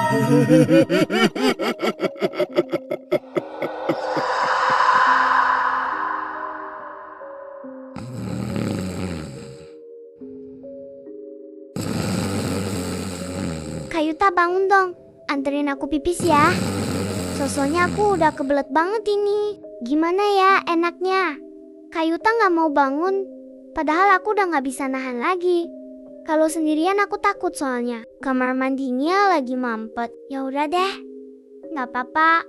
Kayuta bangun dong, anterin aku pipis ya. Sosonya aku udah kebelet banget ini. Gimana ya enaknya? Kayuta gak mau bangun, padahal aku udah gak bisa nahan lagi. Kalau sendirian aku takut soalnya. Kamar mandinya lagi mampet. Ya udah deh, gak apa-apa.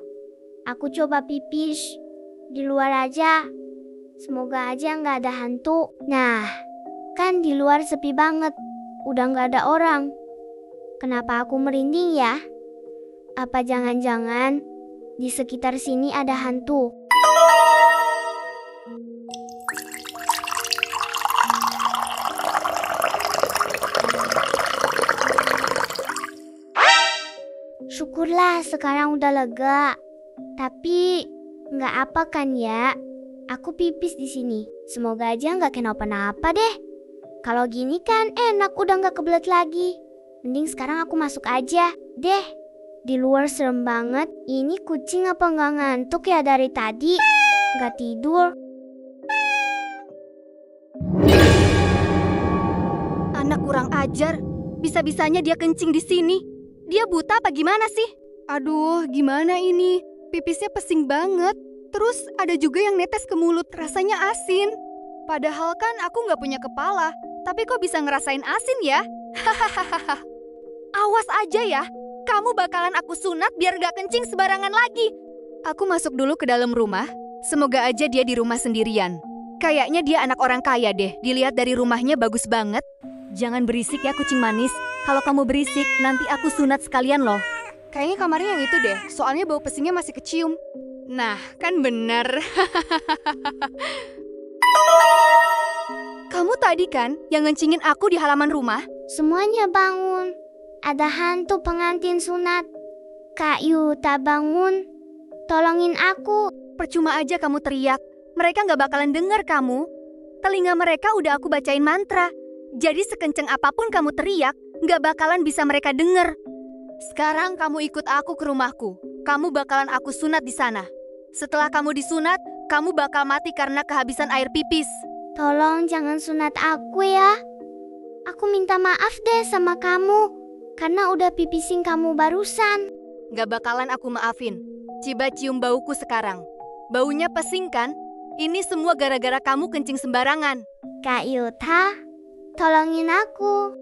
Aku coba pipis di luar aja. Semoga aja gak ada hantu. Nah, kan di luar sepi banget. Udah gak ada orang. Kenapa aku merinding ya? Apa jangan-jangan di sekitar sini ada hantu? Syukurlah sekarang udah lega. Tapi nggak apa kan ya? Aku pipis di sini. Semoga aja nggak kenapa-napa deh. Kalau gini kan enak, udah nggak kebelet lagi. Mending sekarang aku masuk aja deh. Di luar serem banget. Ini kucing apa nggak ngantuk ya dari tadi? Nggak tidur. Anak kurang ajar. Bisa-bisanya dia kencing di sini. Dia buta apa gimana sih? Aduh, gimana ini? Pipisnya pesing banget. Terus ada juga yang netes ke mulut, rasanya asin. Padahal kan aku nggak punya kepala. Tapi kok bisa ngerasain asin ya? Hahaha. Awas aja ya. Kamu bakalan aku sunat biar gak kencing sembarangan lagi. Aku masuk dulu ke dalam rumah. Semoga aja dia di rumah sendirian. Kayaknya dia anak orang kaya deh. Dilihat dari rumahnya bagus banget. Jangan berisik ya kucing manis. Kalau kamu berisik, nanti aku sunat sekalian loh. Kayaknya kamarnya yang itu deh. Soalnya bau pesingnya masih kecium. Nah, kan bener. Kamu tadi kan yang ngencingin aku di halaman rumah? Semuanya bangun. Ada hantu pengantin sunat. Kak Yuta bangun. Tolongin aku. Percuma aja kamu teriak. Mereka gak bakalan denger kamu. Telinga mereka udah aku bacain mantra. Jadi sekenceng apapun kamu teriak, gak bakalan bisa mereka denger. Sekarang kamu ikut aku ke rumahku. Kamu bakalan aku sunat di sana. Setelah kamu disunat, kamu bakal mati karena kehabisan air pipis. Tolong jangan sunat aku ya. Aku minta maaf deh sama kamu. Karena udah pipisin kamu barusan. Gak bakalan aku maafin. Coba cium bauku sekarang. Baunya pesing kan? Ini semua gara-gara kamu kencing sembarangan. Kak Yuta, tolongin aku.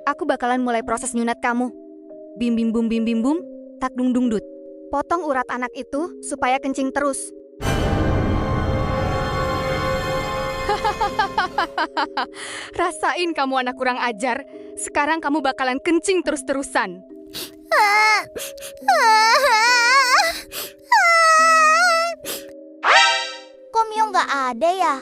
Aku bakalan mulai proses nyunat kamu. Bim bim bum bim bim bum, tak dung dung dut. Potong urat anak itu supaya kencing terus. Rasain kamu anak kurang ajar. Sekarang kamu bakalan kencing terus-terusan. Kok Mio nggak ada ya?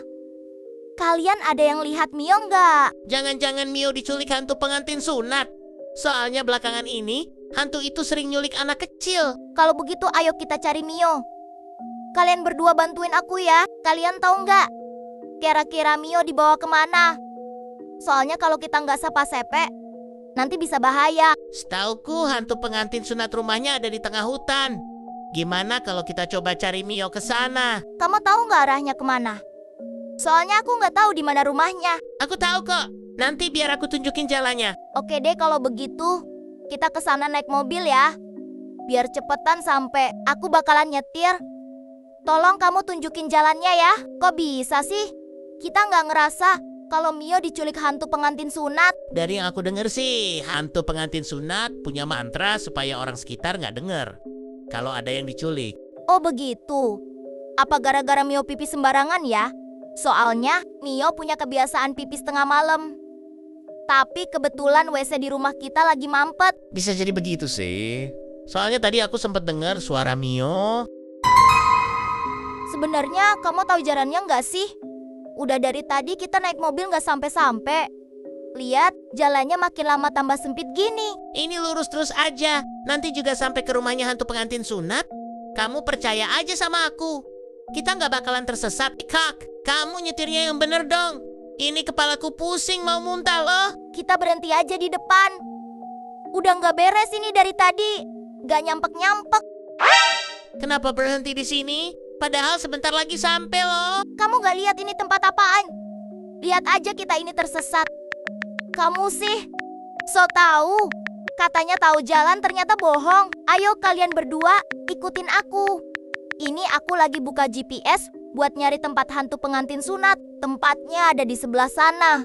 Kalian ada yang lihat Mio nggak? Jangan-jangan Mio diculik hantu pengantin sunat. Soalnya belakangan ini, hantu itu sering nyulik anak kecil. Kalau begitu ayo kita cari Mio. Kalian berdua bantuin aku ya. Kalian tahu nggak? Kira-kira Mio dibawa kemana? Soalnya kalau kita nggak sapa-sepe, nanti bisa bahaya. Setauku hantu pengantin sunat rumahnya ada di tengah hutan. Gimana kalau kita coba cari Mio ke sana? Kamu tahu nggak arahnya kemana? Soalnya aku nggak tahu di mana rumahnya. Aku tahu kok. Nanti biar aku tunjukin jalannya. Oke deh kalau begitu, kita ke sana naik mobil ya. Biar cepetan sampai. Aku bakalan nyetir. Tolong kamu tunjukin jalannya ya. Kok bisa sih? Kita nggak ngerasa kalau Mio diculik hantu pengantin sunat. Dari yang aku denger sih, hantu pengantin sunat punya mantra supaya orang sekitar nggak denger kalau ada yang diculik. Oh begitu. Apa gara-gara Mio pipis sembarangan ya? Soalnya Mio punya kebiasaan pipis tengah malam. Tapi kebetulan WC di rumah kita lagi mampet. Bisa jadi begitu sih. Soalnya tadi aku sempat dengar suara Mio. Sebenarnya kamu tahu jalannya nggak sih? Udah dari tadi kita naik mobil nggak sampai-sampai. Lihat, jalannya makin lama tambah sempit gini. Ini lurus terus aja. Nanti juga sampai ke rumahnya hantu pengantin sunat. Kamu percaya aja sama aku. Kita nggak bakalan tersesat. Kak, kamu nyetirnya yang bener dong. Ini kepalaku pusing mau muntah loh. Kita berhenti aja di depan. Udah nggak beres ini dari tadi. Nggak nyampe-nyampe. Kenapa berhenti di sini? Padahal sebentar lagi sampai loh. Kamu nggak lihat ini tempat apaan? Lihat aja kita ini tersesat. Kamu sih, so tahu. Katanya tahu jalan ternyata bohong. Ayo kalian berdua ikutin aku. Ini aku lagi buka GPS buat nyari tempat hantu pengantin sunat. Tempatnya ada di sebelah sana.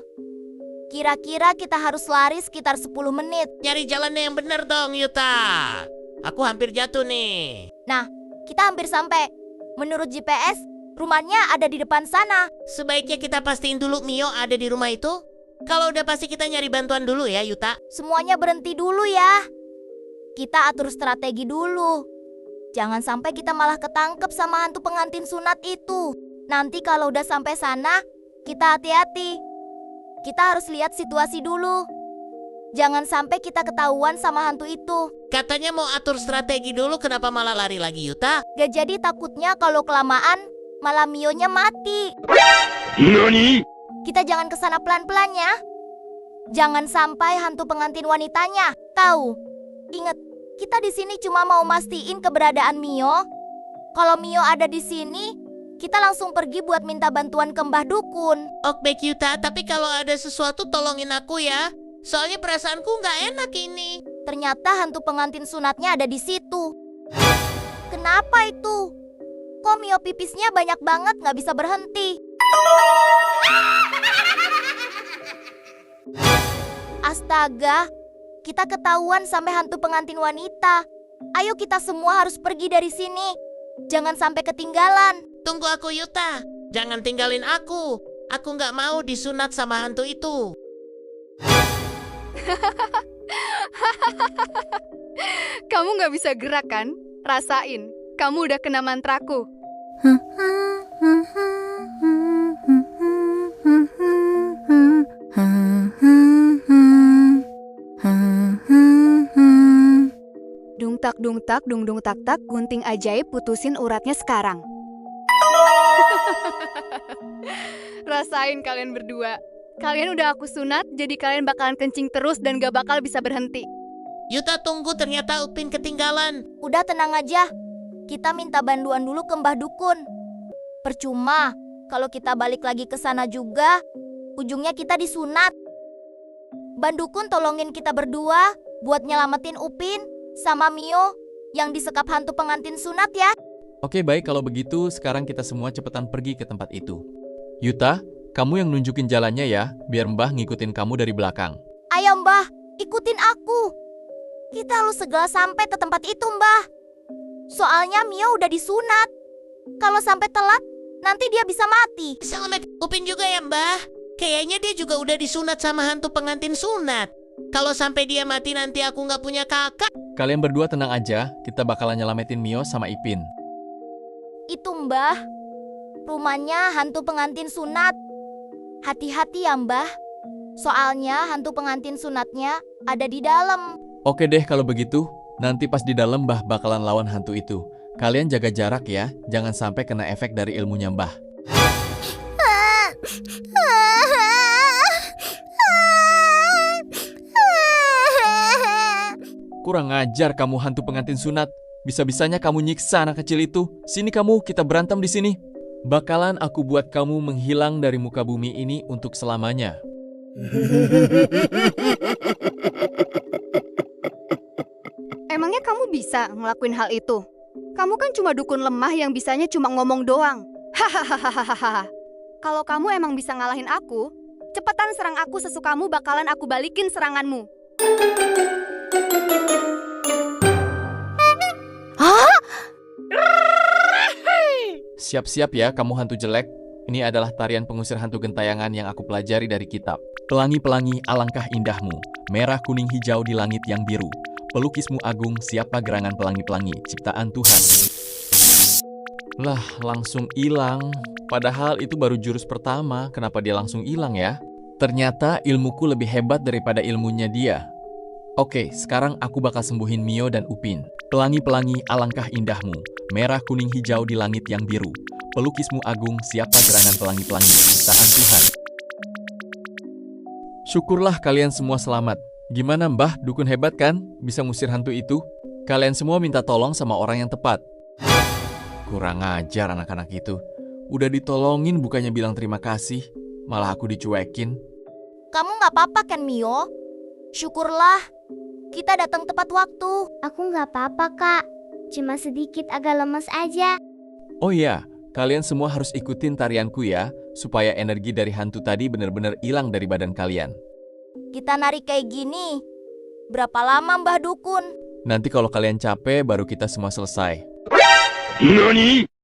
Kira-kira kita harus lari sekitar 10 menit. Nyari jalannya yang bener dong, Yuta. Aku hampir jatuh nih. Nah, kita hampir sampai. Menurut GPS, rumahnya ada di depan sana. Sebaiknya kita pastiin dulu Mio ada di rumah itu. Kalau udah pasti kita nyari bantuan dulu ya, Yuta. Semuanya berhenti dulu ya. Kita atur strategi dulu. Jangan sampai kita malah ketangkep sama hantu pengantin sunat itu. Nanti kalau udah sampai sana, kita hati-hati. Kita harus lihat situasi dulu. Jangan sampai kita ketahuan sama hantu itu. Katanya mau atur strategi dulu, kenapa malah lari lagi, Yuta? Gak jadi takutnya kalau kelamaan, malah Mio-nya mati. NANI? Kita jangan kesana pelan-pelan ya. Jangan sampai hantu pengantin wanitanya tahu. Ingat, kita di sini cuma mau mastiin keberadaan Mio. Kalau Mio ada di sini, kita langsung pergi buat minta bantuan ke Mbah Dukun. Oke, Yuta, tapi kalau ada sesuatu tolongin aku ya. Soalnya perasaanku nggak enak ini. Ternyata hantu pengantin sunatnya ada di situ. Kenapa itu? Kok Mio pipisnya banyak banget nggak bisa berhenti? Astaga, kita ketahuan sampai hantu pengantin wanita. Ayo kita semua harus pergi dari sini. Jangan sampai ketinggalan. Tunggu aku, Yuta. Jangan tinggalin aku. Aku nggak mau disunat sama hantu itu. Kamu nggak bisa gerak kan? Rasain, kamu udah kena mantraku. Dung tak dung tak dung dung tak tak, gunting ajaib putusin uratnya sekarang. Rasain kalian berdua. Kalian udah aku sunat, jadi kalian bakalan kencing terus dan gak bakal bisa berhenti. Yuta, tunggu, ternyata Upin ketinggalan. Udah tenang aja. Kita minta bantuan dulu ke Mbah Dukun. Percuma, kalau kita balik lagi ke sana juga, ujungnya kita disunat. Mbah Dukun tolongin kita berdua buat nyelamatin Upin sama Mio yang disekap hantu pengantin sunat ya. Oke, baik, kalau begitu sekarang kita semua cepetan pergi ke tempat itu. Yuta, kamu yang nunjukin jalannya ya, biar Mbah ngikutin kamu dari belakang. Ayo Mbah, ikutin aku. Kita harus segera sampai ke tempat itu Mbah. Soalnya Mio udah disunat. Kalau sampai telat, nanti dia bisa mati. Selamat Upin juga ya, Mbah. Kayaknya dia juga udah disunat sama hantu pengantin sunat. Kalau sampai dia mati nanti aku nggak punya kakak. Kalian berdua tenang aja, kita bakalan nyelamatin Mio sama Ipin. Itu Mbah, rumahnya hantu pengantin sunat. Hati-hati ya Mbah, soalnya hantu pengantin sunatnya ada di dalam. Oke deh kalau begitu, nanti pas di dalam Mbah bakalan lawan hantu itu. Kalian jaga jarak ya, jangan sampai kena efek dari ilmunya Mbah. Kurang ajar kamu hantu pengantin sunat. Bisa-bisanya kamu nyiksa anak kecil itu. Sini kamu, kita berantem di sini. Bakalan aku buat kamu menghilang dari muka bumi ini untuk selamanya. Emangnya kamu bisa ngelakuin hal itu? Kamu kan cuma dukun lemah yang bisanya cuma ngomong doang. Hahaha. Kalau kamu emang bisa ngalahin aku, cepetan serang aku sesukamu, bakalan aku balikin seranganmu. Siap-siap ya kamu hantu jelek. Ini adalah tarian pengusir hantu gentayangan yang aku pelajari dari kitab. Pelangi-pelangi alangkah indahmu, merah kuning hijau di langit yang biru. Pelukismu agung, siapa gerangan pelangi-pelangi, ciptaan Tuhan. Lah, langsung hilang. Padahal itu baru jurus pertama, kenapa dia langsung hilang ya? Ternyata ilmuku lebih hebat daripada ilmunya dia. Oke, sekarang aku bakal sembuhin Mio dan Upin. Pelangi-pelangi alangkah indahmu, merah kuning hijau di langit yang biru. Pelukismu agung, siapa gerangan pelangi-pelangi, ciptaan Tuhan. Syukurlah kalian semua selamat. Gimana Mbah, dukun hebat kan? Bisa ngusir hantu itu? Kalian semua minta tolong sama orang yang tepat. Kurang ajar anak-anak itu. Udah ditolongin bukannya bilang terima kasih. Malah aku dicuekin. Kamu nggak apa-apa kan, Mio? Syukurlah. Kita datang tepat waktu. Aku nggak apa-apa, Kak. Cuma sedikit agak lemes aja. Oh iya, kalian semua harus ikutin tarianku ya, supaya energi dari hantu tadi benar-benar hilang dari badan kalian. Kita narik kayak gini. Berapa lama Mbah Dukun? Nanti kalau kalian capek, baru kita semua selesai. NANI